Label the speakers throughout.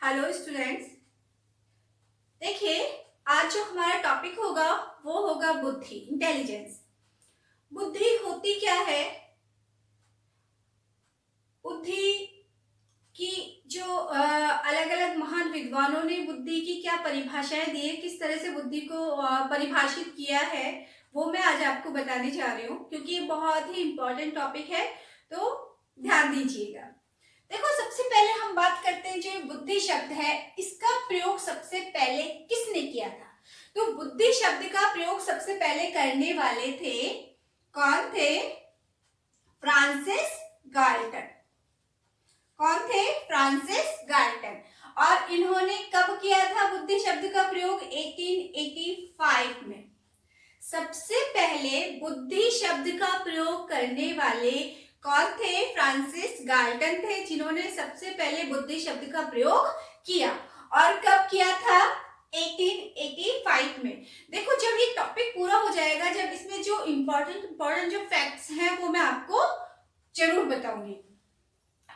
Speaker 1: Hello students. देखिए, आज जो हमारा टॉपिक होगा वो होगा बुद्धि, इंटेलिजेंस। बुद्धि होती क्या है? बुद्धि की जो अलग अलग महान विद्वानों ने बुद्धि की क्या परिभाषाएं दी है, किस तरह से बुद्धि को परिभाषित किया है, वो मैं आज आपको बताने जा रही हूँ, क्योंकि ये बहुत ही इम्पोर्टेंट टॉपिक है, तो ध्यान दीजिएगा। देखो, सबसे पहले हम बात करते हैं, जो बुद्धि शब्द है इसका प्रयोग सबसे पहले किसने किया था? तो बुद्धि शब्द का प्रयोग सबसे पहले करने वाले थे, कौन थे? Francis Galton. कौन थे? Francis Galton. और इन्होंने कब किया था बुद्धि शब्द का प्रयोग? 1885 में। सबसे पहले बुद्धि शब्द का प्रयोग करने वाले कौन थे? फ्रांसिस गाल्टन थे, जिन्होंने सबसे पहले बुद्धि शब्द का प्रयोग किया। और कब किया था? 1885 में। देखो, जब ये टॉपिक पूरा हो जाएगा, जब इसमें जो इम्पोर्टेंट जो फैक्ट्स हैं वो मैं आपको जरूर बताऊंगी।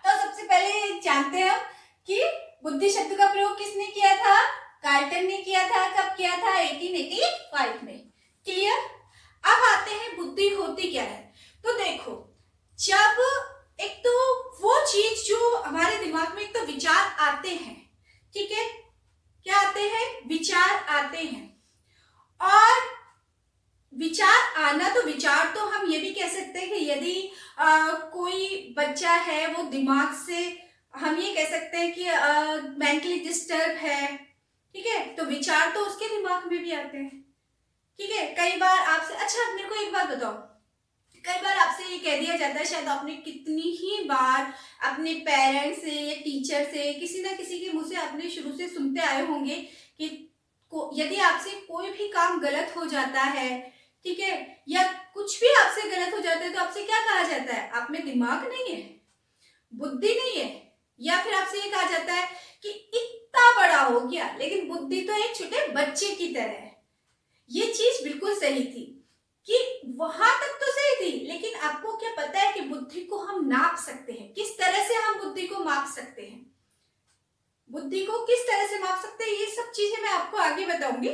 Speaker 1: तो सबसे पहले जानते हैं कि बुद्धि शब्द का प्रयोग किसने किया था? गाल्टन ने किया था। कब किया था? 1885 में। क्लियर? अब आते हैं बुद्धि होती क्या है। तो देखो, जब एक तो वो चीज जो हमारे दिमाग में, एक तो विचार आते हैं, ठीक है? क्या आते हैं? विचार आते हैं। और विचार आना, तो विचार तो हम ये भी कह सकते हैं कि यदि कोई बच्चा है, वो दिमाग से, हम ये कह सकते हैं कि मेंटली डिस्टर्ब है, ठीक है, तो विचार तो उसके दिमाग में भी आते हैं, ठीक है। कई बार आपसे, अच्छा मेरे को एक बात बताओ, कई बार आपसे ये कह दिया जाता है, शायद आपने कितनी ही बार अपने पेरेंट्स से या टीचर से, किसी ना किसी के मुंह से आपने शुरू से सुनते आए होंगे कि यदि आपसे कोई भी काम गलत हो जाता है, ठीक है, या कुछ भी आपसे गलत हो जाता है, तो आपसे क्या कहा जाता है? आप में दिमाग नहीं है, बुद्धि नहीं है। या फिर आपसे ये कहा जाता है कि इतना बड़ा हो गया, लेकिन बुद्धि तो एक छोटे बच्चे की तरह है। ये चीज बिल्कुल सही थी, कि वहां तक तो सही थी, लेकिन आपको क्या पता है कि बुद्धि को हम नाप सकते हैं? किस तरह से हम बुद्धि को माप सकते हैं? बुद्धि को किस तरह से माप सकते हैं, ये सब चीजें मैं आपको आगे बताऊंगी।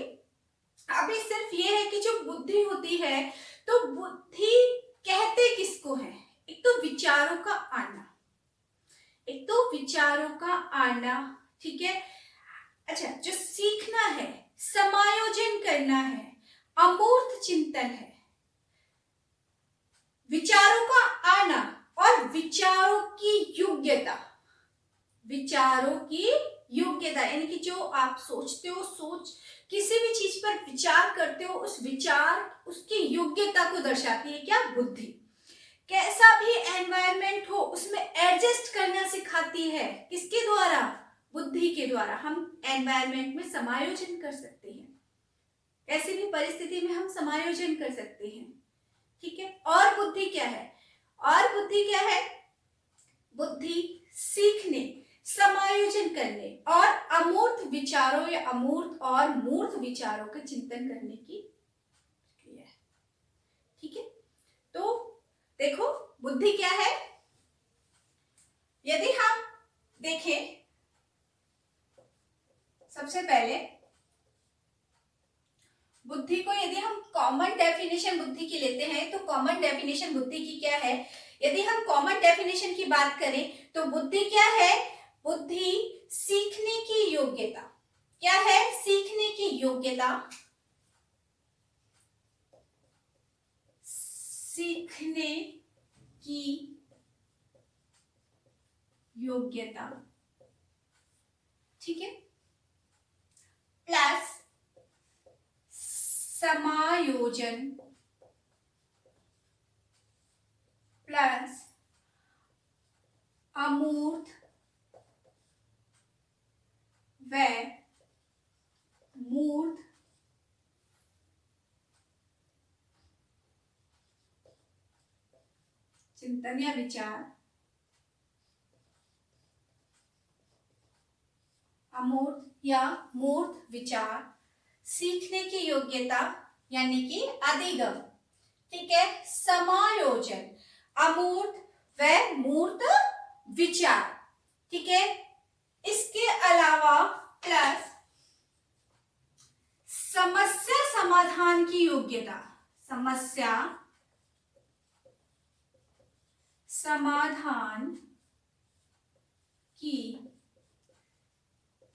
Speaker 1: अभी सिर्फ ये है कि जो बुद्धि होती है, तो बुद्धि कहते किसको है? एक तो विचारों का आना, एक तो विचारों का आना, ठीक है। अच्छा, जो सीखना है, समायोजन करना है, अमूर्त चिंतन है, विचारों का आना और विचारों की योग्यता। विचारों की योग्यता यानी कि जो आप सोचते हो, किसी भी चीज पर विचार करते हो, उस विचार, उसकी योग्यता को दर्शाती है क्या? बुद्धि। कैसा भी एनवायरनमेंट हो, उसमें एडजस्ट करना सिखाती है। किसके द्वारा? बुद्धि के द्वारा हम एनवायरनमेंट में समायोजन कर सकते हैं, कैसी भी परिस्थिति में हम समायोजन कर सकते हैं, ठीक है। और बुद्धि क्या है? और बुद्धि क्या है? बुद्धि सीखने, समायोजन करने और अमूर्त विचारों या अमूर्त और मूर्त विचारों का चिंतन करने की क्रिया है, ठीक है। तो देखो, बुद्धि क्या है? यदि हम देखें, सबसे पहले बुद्धि को यदि हम कॉमन डेफिनेशन बुद्धि की लेते हैं, तो कॉमन डेफिनेशन बुद्धि की क्या है? यदि हम कॉमन डेफिनेशन की बात करें, तो बुद्धि क्या है? बुद्धि सीखने की योग्यता। क्या है? सीखने की योग्यता। सीखने की योग्यता, ठीक है, प्लस समायोजन, प्लस अमूर्त व मूर्त चिंतन या विचार। अमूर्त या मूर्त विचार, सीखने की योग्यता यानी कि अधिगम, ठीक है, समायोजन, अमूर्त व मूर्त विचार, ठीक है, इसके अलावा प्लस समस्या समाधान की योग्यता, समस्या समाधान की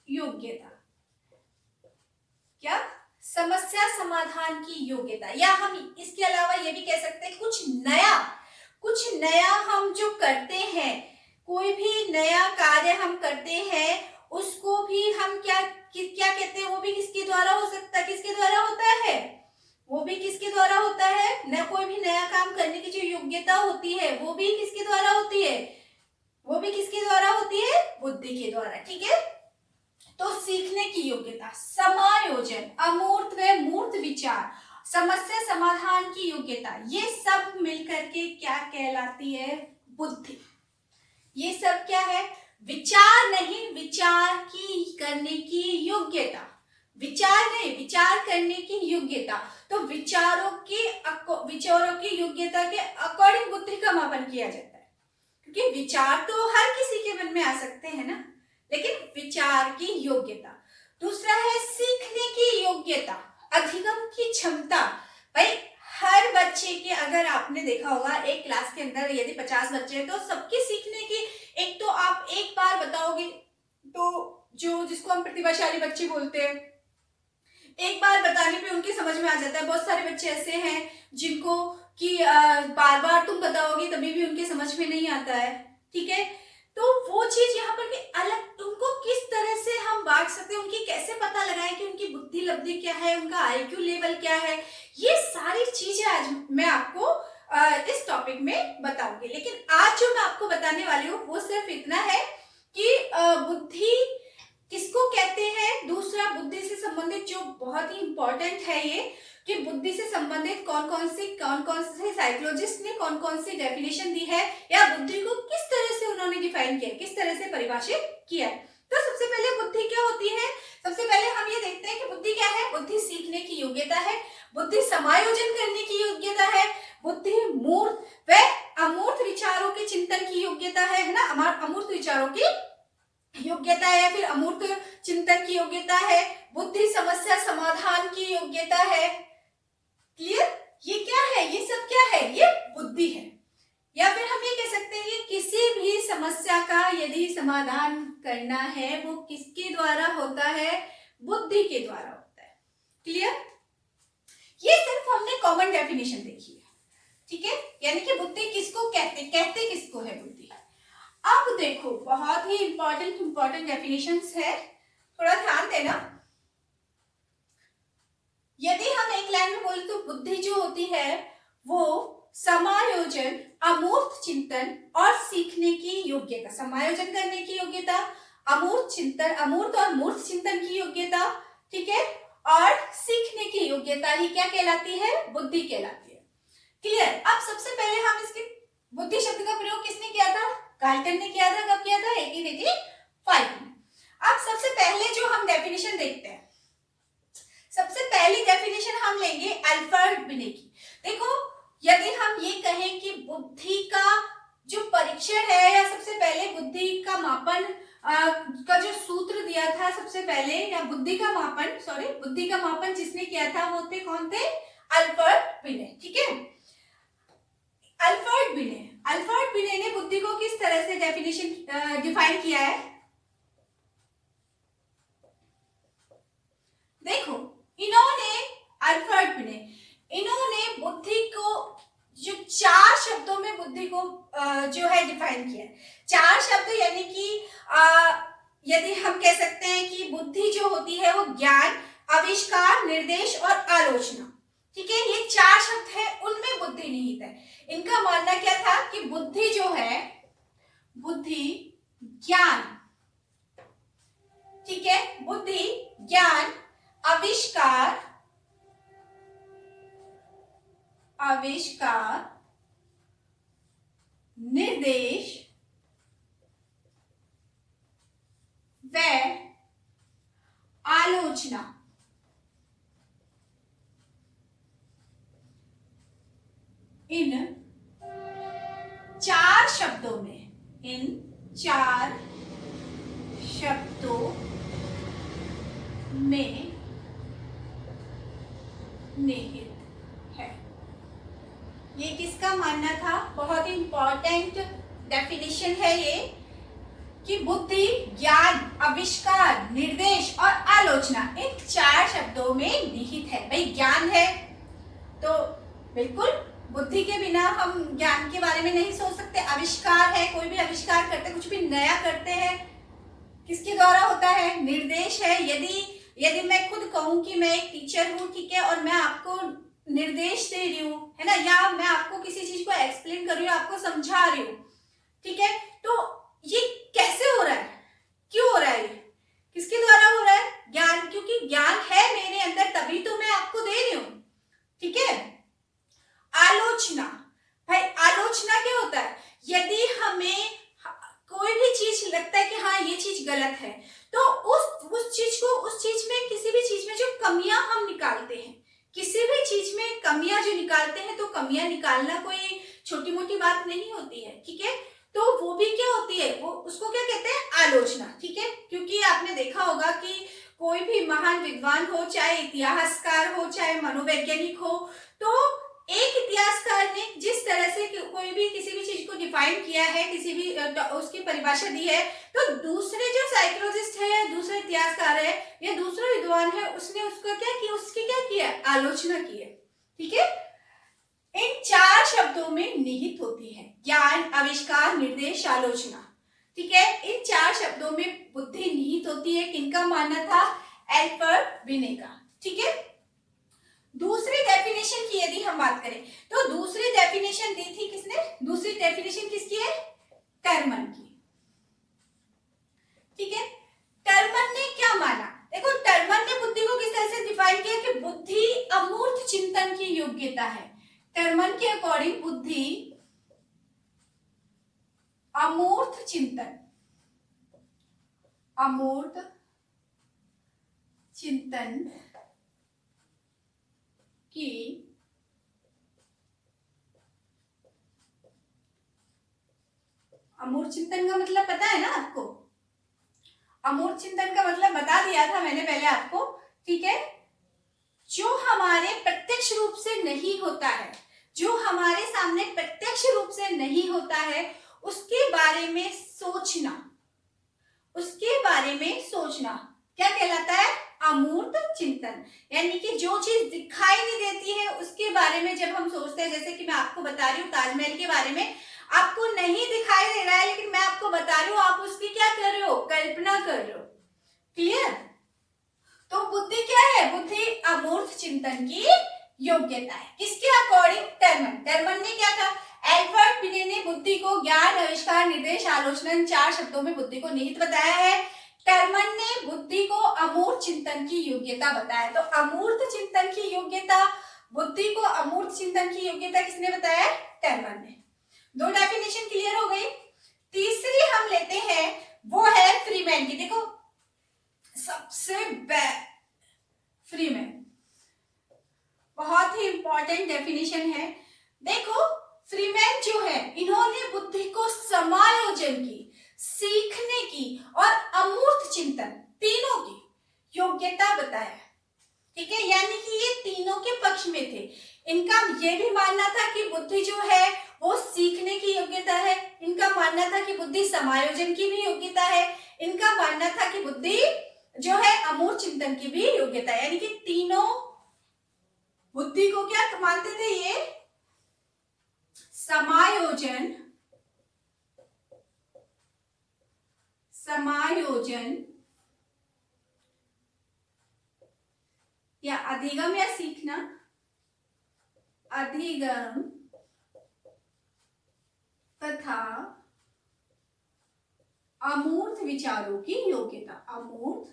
Speaker 1: योग्यता, क्या? समस्या समाधान की योग्यता, या हम इसके अलावा ये भी कह सकते हैं कुछ नया हम जो करते हैं, कोई भी नया कार्य हम करते हैं उसको भी हम क्या कहते हैं, वो भी किसके द्वारा हो सकता है, किसके द्वारा होता है, वो भी किसके द्वारा होता है न, कोई भी नया काम करने की जो योग्यता होती है वो भी किसके द्वारा होती है, वो भी किसके द्वारा होती है, बुद्धि के द्वारा। ठीक है, तो सीखने की योग्यता, समायोजन, अमूर्त व मूर्त विचार, समस्या समाधान की योग्यता, ये सब मिलकर के क्या कहलाती है, बुद्धि। ये सब क्या है, विचार नहीं, विचार की करने की योग्यता, विचार नहीं, विचार करने की योग्यता। तो विचारों की योग्यता के अकॉर्डिंग बुद्धि का मापन किया जाता है, क्योंकि विचार तो हर किसी के मन में आ सकते हैं ना, लेकिन विचार की योग्यता। दूसरा है सीखने की योग्यता, अधिगम की क्षमता। भाई हर बच्चे के, अगर आपने देखा होगा एक क्लास के अंदर यदि 50 बच्चे हैं तो सबके सीखने की, एक तो आप एक बार बताओगे तो जो जिसको हम प्रतिभाशाली बच्चे बोलते हैं, एक बार बताने पे उनकी समझ में आ जाता है। बहुत सारे बच्चे ऐसे हैं जिनको कि बार बार तुम बताओगे तभी भी उनके समझ में नहीं आता है। ठीक है, तो वो चीज यहाँ पर अलग, उनको किस तरह से हम बांट सकते हैं, उनकी कैसे पता लगाएं कि उनकी बुद्धि लब्धि क्या है, उनका आईक्यू लेवल क्या है, ये सारी चीजें आज मैं आपको इस टॉपिक में बताऊंगी। लेकिन आज जो मैं आपको बताने वाली हूँ वो सिर्फ इतना है कि बुद्धि किसको कहते हैं। दूसरा, बुद्धि से संबंधित जो बहुत ही इंपॉर्टेंट है ये, कि बुद्धि से संबंधित कौन कौन से साइकोलॉजिस्ट ने कौन कौन सी डेफिनेशन दी है, या बुद्धि को किस तरह से उन्होंने डिफाइन किया, किस तरह से परिभाषित किया है। तो सबसे पहले बुद्धि क्या होती है, सबसे पहले हम ये देखते हैं कि बुद्धि क्या है। बुद्धि सीखने की योग्यता है, बुद्धि समायोजन करने की योग्यता है, बुद्धि मूर्त व अमूर्त विचारों के चिंतन की योग्यता है ना, अमूर्त विचारों की योग्यता है, या फिर अमूर्त चिंतन की योग्यता है, बुद्धि समस्या समाधान की योग्यता है। क्लियर, ये क्या है, ये सब क्या है, ये बुद्धि है। या फिर हम ये कह सकते हैं कि किसी भी समस्या का यदि समाधान करना है वो किसके द्वारा होता है, बुद्धि के द्वारा होता है। क्लियर, ये सिर्फ हमने कॉमन डेफिनेशन देखी है। ठीक है, यानी कि बुद्धि किसको कहते किसको है बुद्धि। अब देखो बहुत ही इंपॉर्टेंट डेफिनेशंस है, थोड़ा ध्यान देना। यदि हम एक लाइन में बोले तो बुद्धि जो होती है वो समायोजन, अमूर्त चिंतन और सीखने की योग्यता, समायोजन करने की योग्यता, अमूर्त और मूर्त चिंतन की योग्यता, ठीक है, और सीखने की योग्यता ही क्या कहलाती है, बुद्धि कहलाती है। क्लियर। अब सबसे पहले हम इसके बुद्धि शब्द का प्रयोग किसने किया था, गाल्टन ने किया था। कब किया था, 1885 में। अब सबसे पहले जो हम डेफिनेशन देखते हैं, सबसे पहली डेफिनेशन हम लेंगे अल्फ्रेड बिने की। देखो यदि हम ये कहें कि बुद्धि का जो परीक्षण है, या सबसे पहले बुद्धि का मापन का जो सूत्र दिया था सबसे पहले, या बुद्धि का मापन जिसने किया था वो थे, कौन थे, अल्फ्रेड बिने। ठीक है, अल्फ्रेड बिने ने बुद्धि को किस तरह से डिफाइन किया है। देखो अल्फ्रेड बिने इन्होंने बुद्धि को जो 4 शब्दों में बुद्धि को जो है डिफाइन किया है। 4 शब्द, यानी कि यदि हम कह सकते हैं कि बुद्धि जो होती है वो ज्ञान, आविष्कार, निर्देश और आलोचना। ठीक है, ये 4 शब्द है, उनमें बुद्धि निहित है। इनका मानना क्या था कि बुद्धि जो है, बुद्धि ज्ञान, ठीक है, बुद्धि ज्ञान, आविष्कार, निर्देश व आलोचना, इन 4 शब्दों में शब्दों में निहित है। ये किसका मानना था? बहुत ही इंपॉर्टेंट डेफिनेशन है ये, कि बुद्धि, ज्ञान, आविष्कार, निर्देश और आलोचना इन 4 शब्दों में निहित है। भाई ज्ञान है तो बिल्कुल बुद्धि के बिना हम ज्ञान के बारे में नहीं सोच सकते। आविष्कार है, कोई भी आविष्कार करते, कुछ भी नया करते हैं, किसके द्वारा होता है? निर्देश है। यदि मैं खुद कहूं कि मैं एक टीचर हूं, ठीक है, और मैं आपको निर्देश दे रही हूँ, है ना, या मैं आपको किसी चीज को एक्सप्लेन कर रही हूँ, आपको समझा रही हूँ, ठीक है, तो ये कैसे हो रहा है? क्यों हो रहा है? ये किसके द्वारा हो रहा है? ज्ञान, क्योंकि ज्ञान है मेरे अंदर तभी तो मैं आपको दे रही हूँ, ठीक है। आलोचना, भाई आलोचना क्या होता है? यदि हमें कोई भी चीज लगता है कि हाँ ये चीज गलत है, तो उस चीज में, किसी भी चीज में जो कमियां हम निकालते हैं, किसी भी चीज में कमियां जो निकालते हैं, तो कमियां निकालना कोई छोटी मोटी बात नहीं होती है, ठीक है। तो वो भी क्या होती है, वो उसको क्या कहते हैं? आलोचना, ठीक है। क्योंकि आपने देखा होगा कि कोई भी महान विद्वान हो, चाहे इतिहासकार हो, चाहे मनोवैज्ञानिक हो, तो एक इतिहासकार ने जिस तरह से कोई भी किसी भी चीज को डिफाइन किया है, किसी भी उसकी परिभाषा दी है, तो दूसरे जो साइकोलॉजिस्ट है, दूसरे इतिहासकार है या दूसरा विद्वान है, उसने उसका क्या किया? उसकी क्या किया? आलोचना की है, ठीक है। इन 4 शब्दों में निहित होती है ज्ञान, आविष्कार, निर्देश, आलोचना, ठीक है। इन 4 शब्दों में बुद्धि निहित होती है। किनका मानना था? एल्बर्ट बिने का, ठीक है। दूसरी डेफिनेशन की यदि हम बात करें, तो दूसरी डेफिनेशन दी थी किसने? दूसरी डेफिनेशन किसकी है? टर्मन की, ठीक है। टर्मन ने क्या माना? देखो, टर्मन ने बुद्धि को किस तरह से डिफाइन किया कि बुद्धि अमूर्त चिंतन की योग्यता है। टर्मन के अकॉर्डिंग बुद्धि अमूर्त चिंतन, अमूर्त चिंतन की अमूर्त चिंतन का मतलब पता है ना आपको? अमूर्त चिंतन का मतलब बता दिया था मैंने पहले आपको, ठीक है। जो हमारे प्रत्यक्ष रूप से नहीं होता है, जो हमारे सामने प्रत्यक्ष रूप से नहीं होता है, उसके बारे में सोचना, उसके बारे में सोचना क्या कहलाता है? अमूर्त चिंतन। यानी कि जो चीज दिखाई नहीं देती है उसके बारे में जब हम सोचते हैं, जैसे कि मैं आपको बता रही हूँ ताजमहल के बारे में, आपको नहीं दिखाई दे रहा है, लेकिन मैं आपको बता रही हूँ, आप उसकी क्या कर रहे हो? कल्पना कर रहे हो, क्लियर। तो बुद्धि क्या है? बुद्धि अमूर्त चिंतन की योग्यता है। किसके अकॉर्डिंग? टर्मन। टर्मन ने क्या कहा? एल्बर्ट बिने ने बुद्धि को ज्ञान, आविष्कार, निर्देश, आलोचना इन 4 शब्दों में बुद्धि को निहित बताया है। टर्मन ने बुद्धि को अमूर्त चिंतन की योग्यता बताया। तो अमूर्त चिंतन की योग्यता, बुद्धि को अमूर्त चिंतन की योग्यता किसने बताया? टर्मन ने। 2 डेफिनेशन क्लियर हो गई। तीसरी हम लेते हैं, वो है फ्रीमैन की। देखो सबसे फ्रीमैन बहुत ही इंपॉर्टेंट डेफिनेशन है। देखो फ्रीमैन जो है, इन्होंने बुद्धि को समायोजन की, सीखने की और अमूर्त चिंतन तीनों की योग्यता बताया, ठीक है। यानी कि ये तीनों के पक्ष में थे। इनका ये भी मानना था कि बुद्धि जो है वो सीखने की योग्यता है, इनका मानना था कि बुद्धि समायोजन की भी योग्यता है, इनका मानना था कि बुद्धि जो है अमूर्त चिंतन की भी योग्यता है। यानी कि तीनों बुद्धि को क्या मानते थे? ये समायोजन, समायोजन या अधिगम या सीखना, अधिगम तथा अमूर्त विचारों की योग्यता, अमूर्त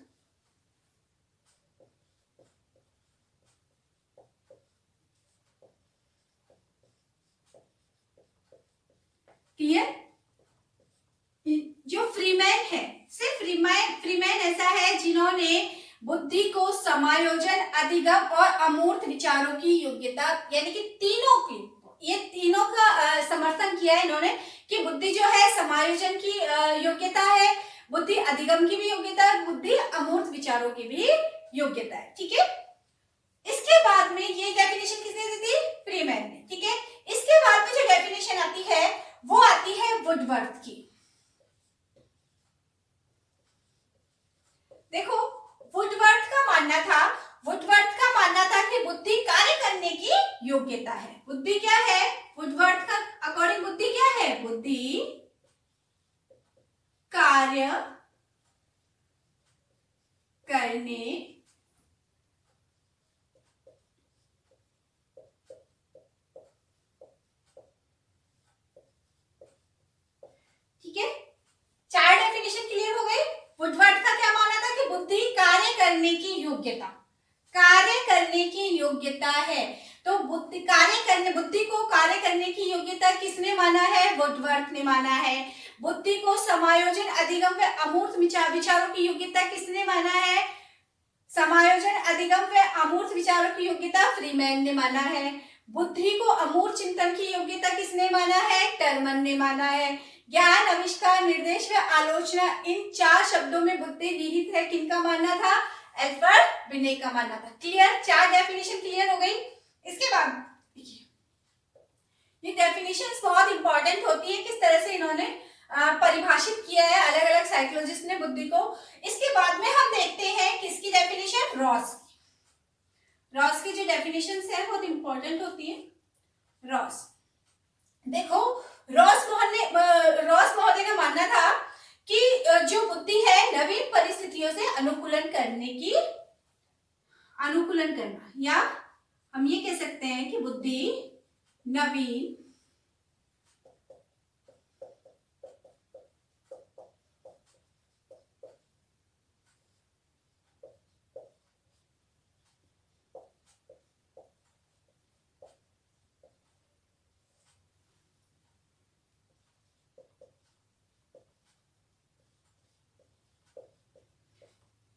Speaker 1: क्लियर। जो फ्रीमैन है, सिर्फ फ्रीमैन ऐसा है जिन्होंने बुद्धि को समायोजन, अधिगम और अमूर्त विचारों की योग्यता, यानी कि तीनों की, ये तीनों का समर्थन किया है इन्होंने कि बुद्धि जो है समायोजन की योग्यता है, बुद्धि अधिगम की भी योग्यता है, बुद्धि अमूर्त विचारों की भी योग्यता है। ठीक है, इसके बाद में ये डेफिनेशन किसने दी थी? फ्रीमैन ने। ठीक है, इसके बाद में जो डेफिनेशन आती है वो आती है वुडवर्थ की। देखो, वुडवर्थ का मानना था कि बुद्धि कार्य करने की योग्यता है। बुद्धि क्या है? वुडवर्थ का अकॉर्डिंग बुद्धि क्या है? बुद्धि कार्य करने ठीक है, चार डेफिनेशन क्लियर हो गई। वुडवर्थ का क्या मानना था कि बुद्धि कार्य करने की योग्यता है। तो बुद्धि को कार्य करने की योग्यता किसने माना है? वुडवर्थ ने माना है। बुद्धि को समायोजन, अधिगम व अमूर्त विचारों की योग्यता किसने माना है? समायोजन, अधिगम व अमूर्त विचारों की योग्यता फ्रीमैन ने माना है। बुद्धि को अमूर्त चिंतन की योग्यता किसने माना है? टर्मन ने माना है। ज्ञान, आविष्कार, निर्देश व आलोचना, इन चार शब्दों में बुद्धि निहित है, किनका मानना था? एल्बर्ट बिने का मानना था। क्लियर, चार डेफिनेशन क्लियर हो गई। इसके बाद देखिए, ये डेफिनेशंस बहुत इंपॉर्टेंट होती है, किस तरह से इन्होंने परिभाषित किया है अलग अलग साइकोलॉजिस्ट ने बुद्धि को। इसके बाद में हम देखते हैं किसकी डेफिनेशन? रॉस की जो डेफिनेशंस है बहुत इंपॉर्टेंट होती है। रॉस, देखो, रॉस महोदय का मानना था कि जो बुद्धि है नवीन परिस्थितियों से अनुकूलन करना, या हम ये कह सकते हैं कि बुद्धि नवीन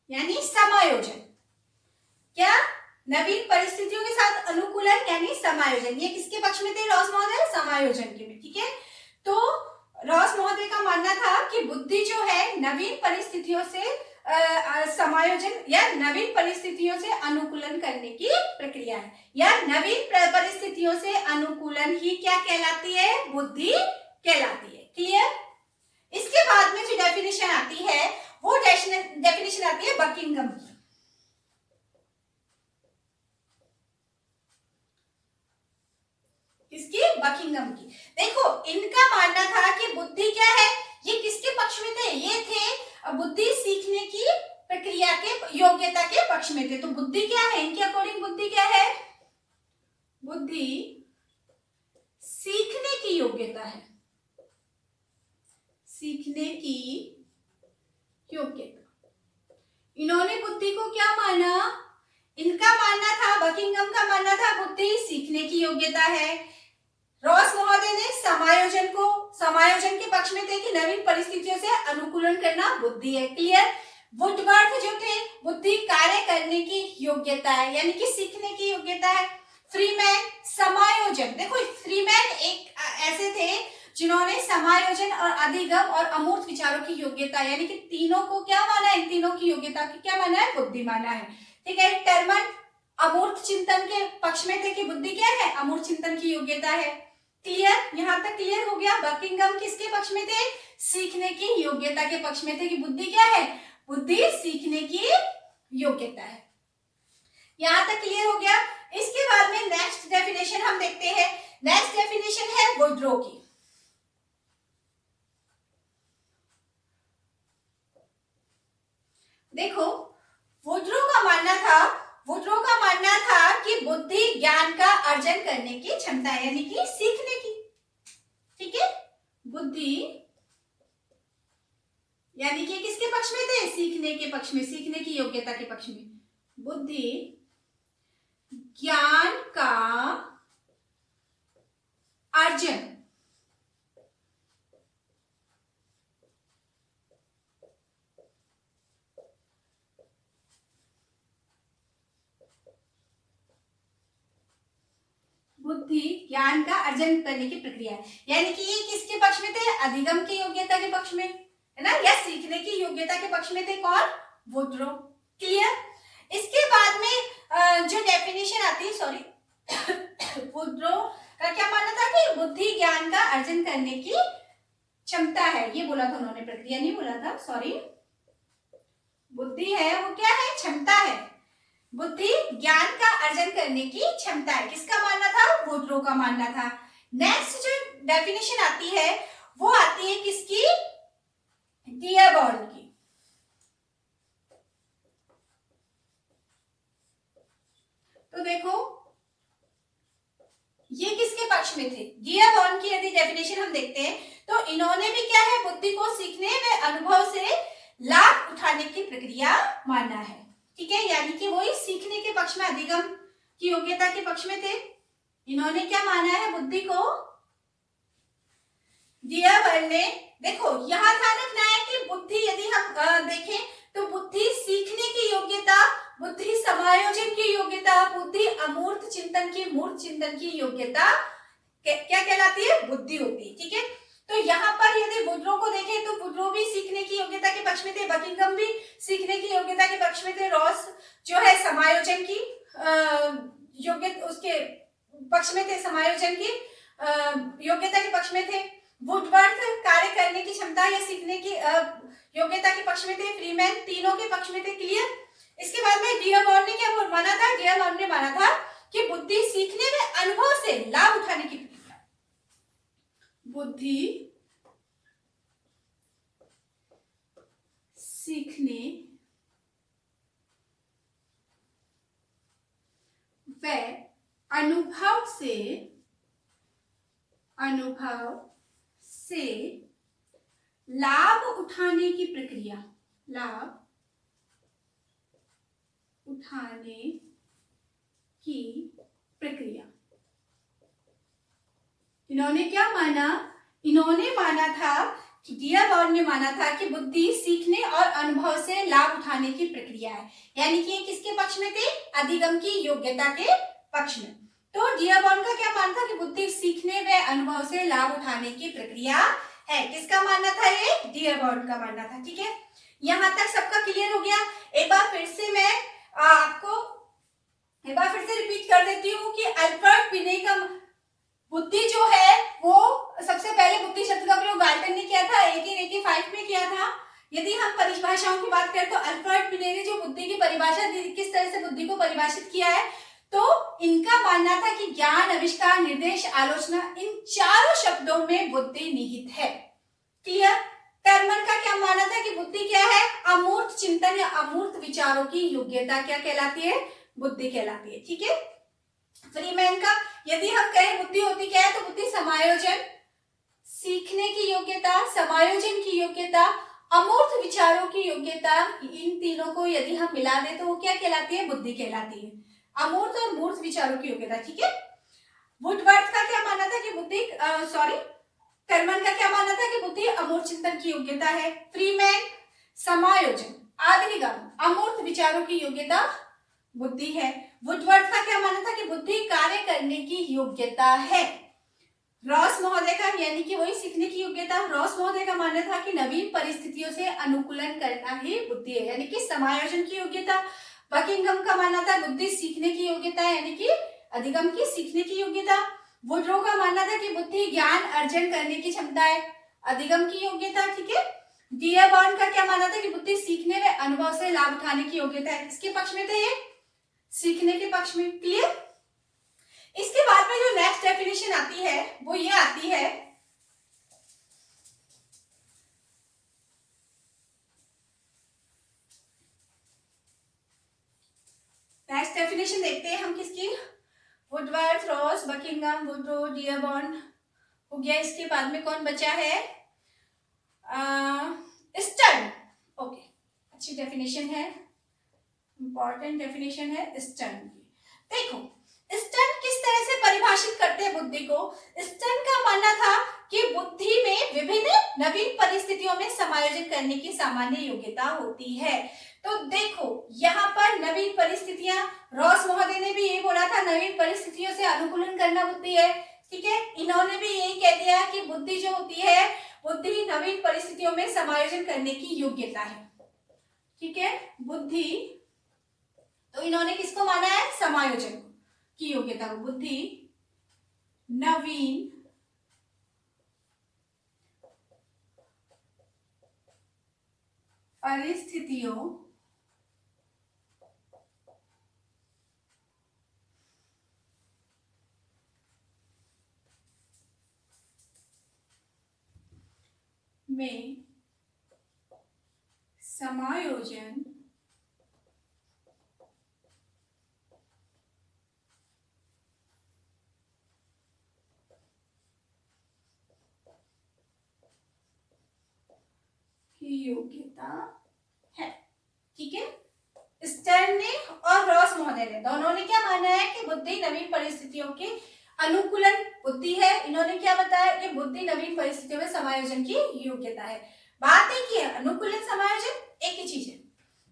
Speaker 1: यानी समायोजन, क्या? नवीन परिस्थितियों के साथ अनुकूलन यानी समायोजन, ये किसके पक्ष में थे रॉस महोदय? समायोजन के में। ठीक है, तो रॉस महोदय का मानना था कि बुद्धि जो है नवीन परिस्थितियों से समायोजन या नवीन परिस्थितियों से अनुकूलन करने की प्रक्रिया है, या नवीन परिस्थितियों से अनुकूलन ही क्या कहलाती है? बुद्धि कहलाती है। क्लियर, इसके बाद में जो डेफिनेशन आती है वो डेफिनेशन आती है बकिंघम की। किसकी? बकिंघम की। देखो, इनका मानना था कि बुद्धि क्या है? ये किसके पक्ष में थे? ये थे बुद्धि सीखने की प्रक्रिया के योग्यता के पक्ष में थे। तो बुद्धि क्या है इनके अकॉर्डिंग? बुद्धि क्या है? बुद्धि सीखने की योग्यता है, सीखने की योग्यता। इन्होंने बुद्धि को क्या माना? इनका मानना था, बकिंघम का मानना था बुद्धि सीखने की योग्यता है। रॉस महोदय ने समायोजन के पक्ष में थे कि नवीन परिस्थितियों से अनुकूलन करना बुद्धि है। क्लियर, वुडवर्थ जो थे बुद्धि कार्य करने की योग्यता है, यानी कि सीखने की योग्यता है। फ्रीमैन समायोजन, देखो फ्रीमैन एक ऐसे थे जिन्होंने समायोजन और अधिगम और अमूर्त विचारों की योग्यता, यानी कि तीनों को क्या माना है? तीनों की योग्यता की क्या माना है? बुद्धि माना है। ठीक है, टर्मन अमूर्त चिंतन के पक्ष में थे कि बुद्धि क्या है? अमूर्त चिंतन की योग्यता है। क्लियर, यहां तक क्लियर हो गया। बकिंघम किसके पक्ष में थे? सीखने की योग्यता के पक्ष में थे कि बुद्धि क्या है? बुद्धि सीखने की योग्यता है। यहां तक क्लियर हो गया। इसके बाद में नेक्स्ट डेफिनेशन हम देखते हैं। नेक्स्ट डेफिनेशन है वुड्रो की। देखो, वुड्रो का मानना था कि बुद्धि ज्ञान का अर्जन करने की क्षमता है, यानी कि सीखने की। ठीक है, बुद्धि यानी कि किसके पक्ष में थे? सीखने के पक्ष में, सीखने की योग्यता के पक्ष में। बुद्धि ज्ञान का अर्जन बुद्धि ज्ञान का अर्जन करने की प्रक्रिया है, यानी कि ये किसके पक्ष में थे? अधिगम की योग्यता के पक्ष में। है ना, या सीखने की योग्यता के पक्ष में थे कौन, वुड्रो। क्लियर। इसके बाद में जो डेफिनेशन आती है, सॉरी वुड्रो का क्या मानना था कि बुद्धि ज्ञान का अर्जन करने की क्षमता है, ये बोला था उन्होंने, प्रक्रिया नहीं बोला था, सॉरी। बुद्धि है वो क्या है, क्षमता है, बुद्धि ज्ञान का अर्जन करने की क्षमता है, किसका मानना था, वुड्रो का मानना था। नेक्स्ट जो डेफिनेशन आती है वो आती है किसकी, डियरबॉर्न की। तो देखो ये किसके पक्ष में थे, डियरबॉर्न की यदि डेफिनेशन हम देखते हैं तो इन्होंने भी क्या है, बुद्धि को सीखने व अनुभव से लाभ उठाने की प्रक्रिया माना है। ठीक है, यानी कि वही सीखने के पक्ष में, अधिगम की योग्यता के पक्ष में थे। इन्होंने क्या माना है, बुद्धि को, डियरबॉर्न ने, देखो यहां ध्यान रखना है कि बुद्धि यदि हम देखें तो बुद्धि सीखने की योग्यता, बुद्धि समायोजन की योग्यता, बुद्धि अमूर्त चिंतन की, मूर्त चिंतन की योग्यता क्या कहलाती है, बुद्धि होती है। ठीक है, तो यहाँ पर यदि वुड्रो को देखें तो वुड्रो भी सीखने की योग्यता के पक्ष में थे, बकिंघम भी सीखने की योग्यता के पक्ष में थे, रॉस जो है समायोजन की योग्यता उसके पक्ष में थे, समायोजन की योग्यता के पक्ष में थे। वुडवर्थ कार्य करने की क्षमता या सीखने की योग्यता के पक्ष में थे, फ्रीमैन तीनों के पक्ष में थे। क्लियर। इसके बाद में डियरबॉर्न ने क्या माना था, डियरबॉर्न ने माना था कि बुद्धि सीखने में अनुभव से लाभ उठाने की प्रक्रिया, बुद्धि सीखने व अनुभव से लाभ उठाने की प्रक्रिया, लाभ उठाने की प्रक्रिया। इन्होंने क्या माना, इन्होंने माना था कि डियरबॉर्न ने माना था कि बुद्धि सीखने और अनुभव से लाभ उठाने की प्रक्रिया है, यानी कि ये किसके पक्ष में थे, अधिगम की योग्यता के पक्ष में। तो डियरबॉर्न का क्या मानना था कि बुद्धि सीखने व अनुभव से लाभ उठाने की प्रक्रिया है, किसका मानना था, ये डियरबॉर्न का मानना था। ठीक है, यहां तक सबका क्लियर हो गया। एक बार फिर से मैं आपको एक बार फिर से रिपीट कर देती हूँ कि अल्बर्ट बिने का बुद्धि जो है वो सबसे पहले बुद्धि शब्द का प्रयोग गाल्टन ने किया था, 1885 में किया था। यदि हम परिभाषाओं की बात करें तो अल्बर्ट बिने ने जो बुद्धि की परिभाषा दी, किस तरह से बुद्धि को परिभाषित किया है, तो इनका मानना था कि ज्ञान, आविष्कार, निर्देश, आलोचना, इन चारों शब्दों में बुद्धि निहित है। क्लियर। टर्मन का क्या मानना था कि बुद्धि क्या है, अमूर्त चिंतन या अमूर्त विचारों की योग्यता क्या कहलाती है, बुद्धि कहलाती है। ठीक है। फ्रीमैन का यदि हम कहें बुद्धि होती क्या है, तो बुद्धि समायोजन, सीखने की योग्यता, समायोजन की योग्यता, अमूर्त विचारों की योग्यता, इन तीनों को यदि हम मिला दें तो वो क्या कहलाती है, बुद्धि कहलाती है, अमूर्त और मूर्त विचारों की योग्यता। ठीक है। वुडवर्थ का क्या मानना था कि बुद्धि टर्मन का क्या मानना था कि बुद्धि अमूर्त चिंतन की योग्यता है। फ्रीमैन समायोजन, अधिगम, अमूर्त विचारों की योग्यता बुद्धि है। वुडवर्थ का क्या मानना था कि बुद्धि कार्य करने की योग्यता है। रॉस महोदय का, यानी कि वही सीखने की योग्यता, रॉस महोदय का मानना था कि नवीन परिस्थितियों से अनुकूलन करना ही बुद्धि है, यानी कि समायोजन की योग्यता। बकिंघम का मानना था बुद्धि सीखने की योग्यता है, यानी कि अधिगम की, सीखने की योग्यता। वुड्रो का मानना था कि बुद्धि ज्ञान अर्जन करने की क्षमता है, अधिगम की योग्यता। ठीक है। डियरबॉर्न का क्या मानना था कि बुद्धि सीखने व अनुभव से लाभ उठाने की योग्यता है, किसके पक्ष में थे ये, सीखने के पक्ष में। क्लियर। इसके बाद में जो नेक्स्ट डेफिनेशन आती है वो ये आती है, नेक्स्ट डेफिनेशन देखते हैं हम किसकी, Woodworth, Ross, Buckingham, Woodrow, Dearborn हो गया। इसके बाद में कौन बचा है, स्टर्न। ओके, अच्छी डेफिनेशन है, इंपॉर्टेंट डेफिनेशन है स्टर्न की। देखो स्टर्न किस तरह से परिभाषित करते हैं बुद्धि को। स्टर्न का मानना था कि बुद्धि में विभिन्न नवीन परिस्थितियों में समायोजन करने की सामान्य योग्यता होती है। तो देखो यहाँ पर नवीन परिस्थितियां, रॉस महोदय ने भी ये बोला था नवीन परिस्थितियों से अनुकूलन करना बुद्धि है। ठीक है, इन्होंने भी यही कह दिया कि बुद्धि जो होती है, बुद्धि नवीन परिस्थितियों परिस्थितियों में समायोजन करने की योग्यता है। ठीक है, बुद्धि, तो इन्होंने किसको माना है? समायोजन की योग्यता को। बुद्धि नवीन परिस्थितियों में समायोजन की योग्यता है। ठीक है, स्टर्न ने और रॉस महोदय ने दोनों ने क्या माना है कि बुद्धि नवीन परिस्थितियों के अनुकूलन बुद्धि है। इन्होंने क्या बताया कि बुद्धि नवीन परिस्थितियों में समायोजन की योग्यता है। बात एक ही है, अनुकूलन समायोजन एक ही चीज है।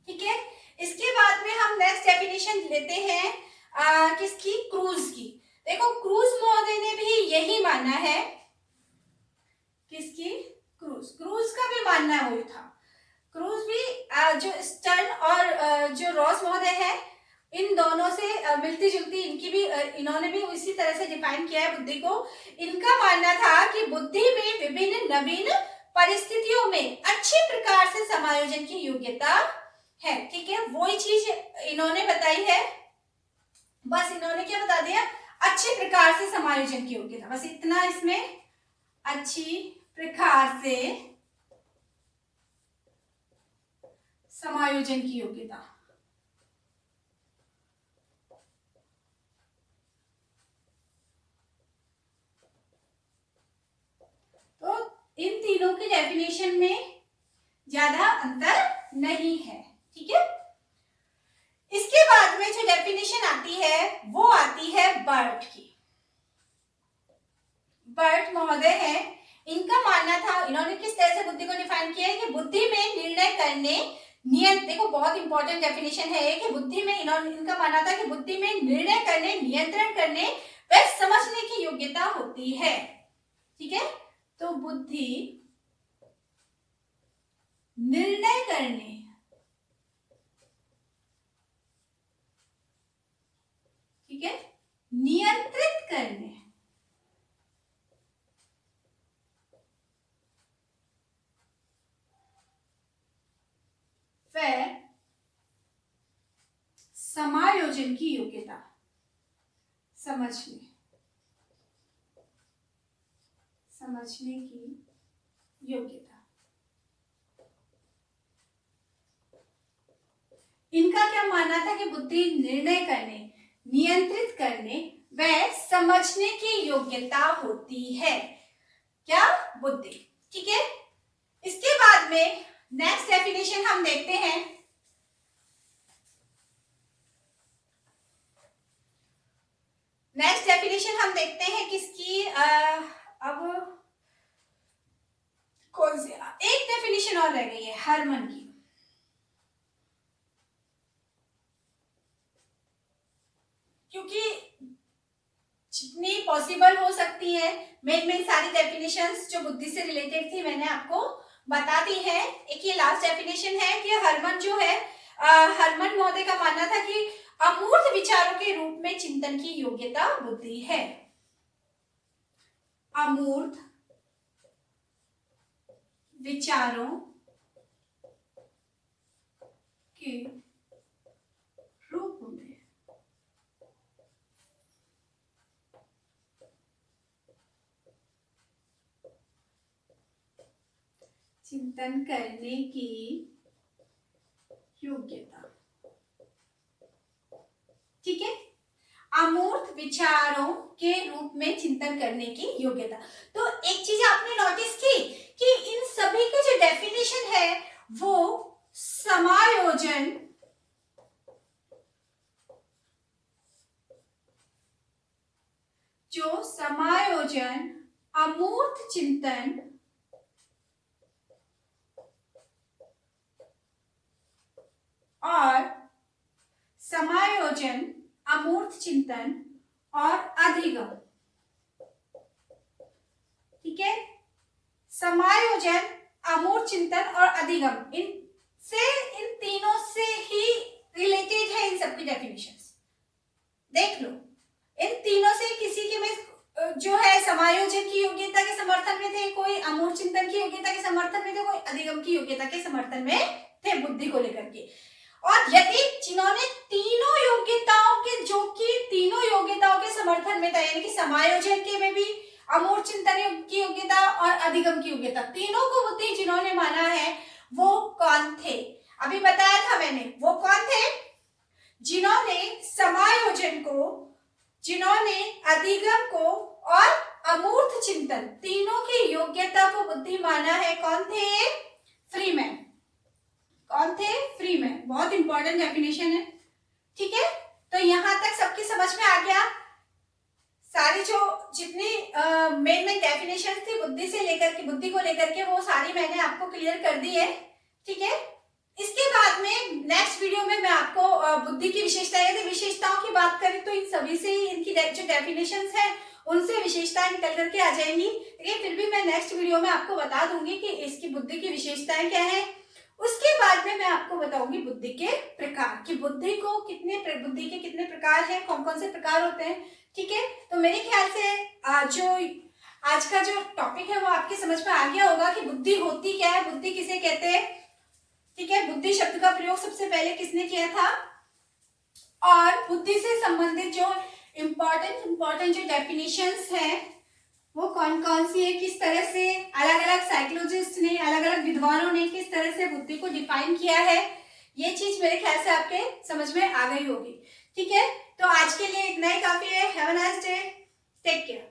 Speaker 1: ठीक है, इसके बाद में हम नेक्स्ट डेफिनेशन लेते हैं किसकी? क्रूज की। देखो, क्रूज महोदय ने भी यही माना है। किसकी? क्रूज का भी मानना वही था। क्रूज भी जो स्टर्न और जो रॉस महोदय है, इन दोनों से मिलती जुलती इनकी भी इन्होंने भी उसी तरह से डिफाइन किया है बुद्धि को। इनका मानना था कि बुद्धि में विभिन्न नवीन परिस्थितियों में अच्छी प्रकार से समायोजन की योग्यता है। ठीक है, वही चीज इन्होंने बताई है, बस इन्होंने क्या बता दिया? अच्छे प्रकार से समायोजन की योग्यता, बस इतना इसमें, अच्छी प्रकार से समायोजन की योग्यता। तो इन तीनों की डेफिनेशन में ज्यादा अंतर नहीं है। ठीक है, इसके बाद में जो डेफिनेशन आती है वो आती है बर्ट की। बर्ट महोदय है, इनका मानना था, इन्होंने किस तरह से बुद्धि को डिफाइन किया है कि बुद्धि में निर्णय करने देखो बहुत इंपॉर्टेंट डेफिनेशन है कि बुद्धि में इनका मानना था कि बुद्धि में निर्णय करने, नियंत्रण करने व समझने की योग्यता होती है। ठीक है, तो बुद्धि निर्णय करने, ठीक है, नियंत्रित करने व समायोजन की योग्यता, समझने की योग्यता। इनका क्या मानना था कि बुद्धि निर्णय करने, नियंत्रित करने व समझने की योग्यता होती है। क्या? बुद्धि। ठीक है, इसके बाद में नेक्स्ट डेफिनेशन हम देखते हैं। नेक्स्ट डेफिनेशन हम देखते हैं किसकी? अब कौन सी? एक डेफिनेशन और रह गई है, हरमन की। क्योंकि जितनी पॉसिबल हो सकती है मेन सारी डेफिनेशंस जो बुद्धि से रिलेटेड थी मैंने आपको बता दी है। एक ये लास्ट डेफिनेशन है कि हरमन जो है, हरमन महोदय का मानना था कि अमूर्त विचारों के रूप में चिंतन की योग्यता बुद्धि है। अमूर्त विचारों के रूप में चिंतन करने की योग्यता। ठीक है, अमूर्त विचारों के रूप में चिंतन करने की योग्यता। तो एक चीज आपने नोटिस की कि इन सभी के जो डेफिनेशन है वो समायोजन अमूर्त चिंतन और समायोजन अमूर्त चिंतन और अधिगम। ठीक है, समायोजन अमूर्त चिंतन और अधिगम, इन तीनों से ही रिलेटेड है इन सबकी डेफिनेशंस। देख लो, इन तीनों से किसी के में जो है समायोजन की योग्यता के समर्थन में थे, कोई अमूर्त चिंतन की योग्यता के समर्थन में थे, कोई अधिगम की योग्यता के समर्थन में थे बुद्धि को लेकर के। और यदि जिन्होंने तीनों योग्यताओं के, जो कि तीनों योग्यताओं के समर्थन में था, यानी कि समायोजन के में भी अमूर्त चिंतन की योग्यता और अधिगम की योग्यता, तीनों को बुद्धि जिन्होंने माना है वो कौन थे? अभी बताया था मैंने, वो कौन थे? जिन्होंने समायोजन को, जिन्होंने अधिगम को और अमूर्त चिंतन तीनों की योग्यता को बुद्धि माना है। कौन थे? फ्रीमैन। कौन थे? फ्रीमैन। बहुत इंपॉर्टेंट डेफिनेशन है, ठीक है। तो यहां तक सबकी समझ में आ गया? सारी जो जितनी मेन डेफिनेशन थी बुद्धि से लेकर के, बुद्धि को लेकर के, वो सारी मैंने आपको क्लियर कर दी है, ठीक है। इसके बाद में नेक्स्ट वीडियो में मैं आपको बुद्धि की विशेषताओं की बात करें तो इन सभी से ही इनकी जो डेफिनेशंस हैं उनसे विशेषताएं निकल करके आ जाएंगी, लेकिन फिर भी मैं नेक्स्ट वीडियो में आपको बता दूंगी कि इसकी बुद्धि की विशेषताएं क्या है। उसके बाद में मैं आपको बताऊंगी बुद्धि के प्रकार, कि बुद्धि के कितने प्रकार हैं, कौन कौन से प्रकार होते हैं, ठीक है। तो मेरे ख्याल से जो आज का जो टॉपिक है वो आपकी समझ में आ गया होगा कि बुद्धि होती क्या है, बुद्धि किसे कहते हैं, ठीक है। बुद्धि शब्द का प्रयोग सबसे पहले किसने किया था, और बुद्धि से संबंधित जो इम्पोर्टेंट जो डेफिनेशंस हैं वो कौन कौन सी है, किस तरह से अलग अलग साइकोलॉजिस्ट ने, अलग अलग विद्वानों ने किस तरह से बुद्धि को डिफाइन किया है, ये चीज मेरे ख्याल से आपके समझ में आ गई होगी, ठीक है। तो आज के लिए इतना ही काफी है। Have a nice day, take care.